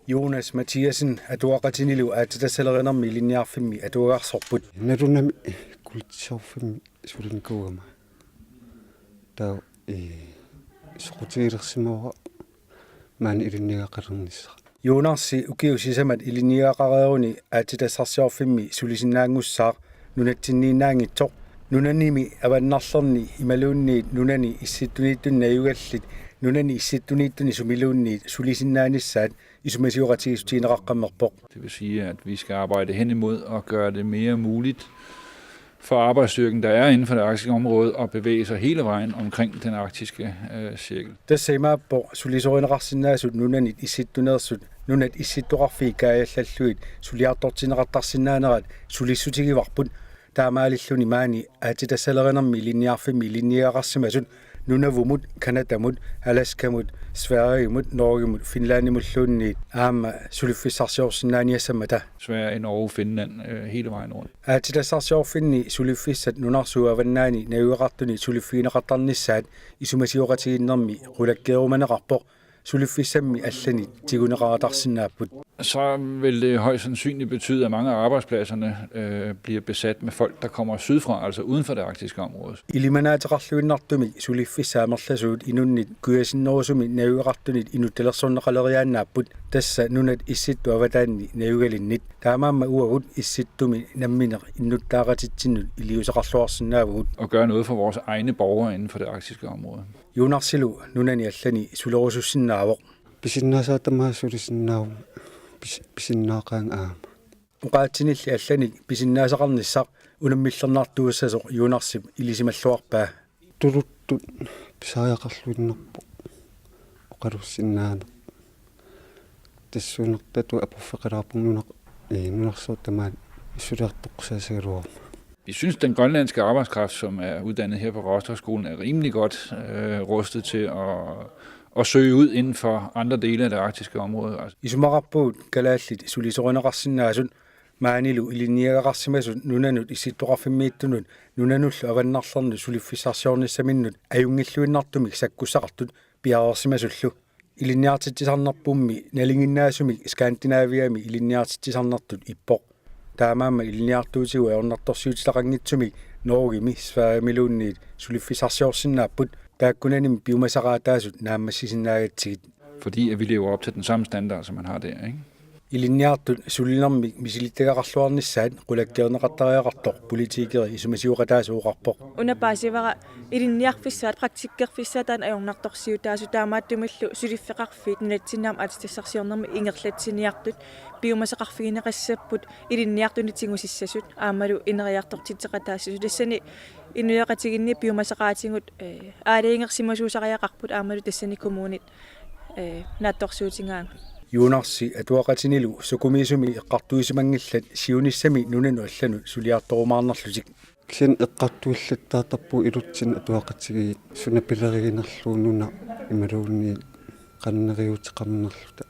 Jonas Mathiasen atuaqatinilu aatitasalernermi linniarfimmi atuagarsorput narunami kulitsorfimmi sulinkuama taa soqutiilersimora maani ilinniaqarernissa Jonarsi ukiusisamat ilinniaqareeruni aatitassarsiorfimmi sulisinnaangussaaq nunatsinniinnaangitsoq nunanimi avannarlerni imaluunniit nunani issittunittunna ayugallit nunani issittunittunni sumiluunniit sulisinnaannissaat isumasiuqatigisutiineqaqqammerpoq. Det vil sige, at vi skal arbejde hen imod at gøre det mere muligt for arbejdsstyrken, der er inden for det arktiske område, at bevæge sig hele vejen omkring den arktiske cirkel. Tässä ei maappo sulisoineqarsinnaasut nunanit issittuneersut nunat issittuqarfiikaajallalluit suliartortineqartarsinnaanerat sulissutigivarput taamaalilluni maani aatitassalerenermi linniarfimmi linniaqarsimasut nunavumut Kanadamut Alaskamut Sverigemut Norgemut Finlandimulluunniit aama suliffissarsiorsinnaaniassamata Sverige, Norge, Finland, hele vejen rundt. aatitassarsiorfinni suliffissat nunarsuavannaani naviuqartuni suliffiineqartarnissaat isumasiuqatiginnermi qulakkeerumaneqarpoq suliffissammi allani tiguneqaratarsinnaaput. Så vil det højst sandsynligt betyde, at mange af arbejdspladserne bliver besat med folk, der kommer sydfra, altså uden for det arktiske område. Ilimanaateqarluinnartumi suliffissaamerlasuut inunnit kuyasinnerusumi naviuqartunit inuttalersorneqaleriaannaaput tassa nunat issittu avataanni naviugalinnit taamaamma uagut issittumi nammineq innuttaaqatitsinut iliuseqarluarsinnaavugut Og gøre noget for vores egne borgere inden for det arktiske område. Junarsilu nunani allani sulerusussinnaavoq pisinnaasaattamaa sulisinnaau pisinnaaqaang aama uqaatsinilli allani pisinnaasaqarnissaq unammillernaartuussasuq Junarsip ilisimalluarpaa tuluttut pisaajaqarluinnerpu oqalussinnaane tassuunertatu apurfeqalaarpununaq nunarsuuttamaan isuliartoqsaasagaluar. Vi synes, den grønlandske arbejdskraft, som er uddannet her på Rostockskolen, er rimelig godt rustet til at søge ud inden for andre dele af det arktiske område. Isumaqarpuut kalaallit sulisoruneqarsinnaasut maanilu ilinniaqarsimasut nunanut issittoqarfimmiittunut nunanullu avannarlernu suliffissarsiornissaminnut ajungilluinnartumik sakkussaqartut piareersimasullu ilinniartitsisarnerpummi nalinginnaasumik Skandinaaviami ilinniartitsisarnertut ippoq taamaamma ilinniartuutigu aornartorsiutitaqanngitsumik Norgimi Sveriamiluunniit suliffissarsiorsinnaapput taakkunanim piumasaqaataasut naammassisinnaagatigit Fordi at vi lever op til den samme standard, som man har der, ikke? Ilinniartut sulinermi misilittaqarluarnissaat qulakkeerneqartariaqartoq politiikeri isumasiuqataasuuqarpoq unapaasivara ilinniarfissaat praktikkerfissatan ajornartorsiutaasu taamaattumillu suliffeqarfiit natsinnaam atitassarsiornermi ingerlatsiniartut piumasaqarfigineqassapput ilinniartunitsingusiссасут аамалу инериартортитеқатаассасу тассани инуяқатигинни piumasaqaatingut аалиингерсимасуусариақарпут аамалу тассани коммунит наатторсуутингаан Junarsi atuaqatinilu sukumiisumi eqqartuisimangillat siunissami nunanu allanu suliartorumaarnerlutik kisen eqqartuullattaatarpu ilutsin atuaqatigi sunapileriginerluununa imaluunni qanneriuteqarnerluta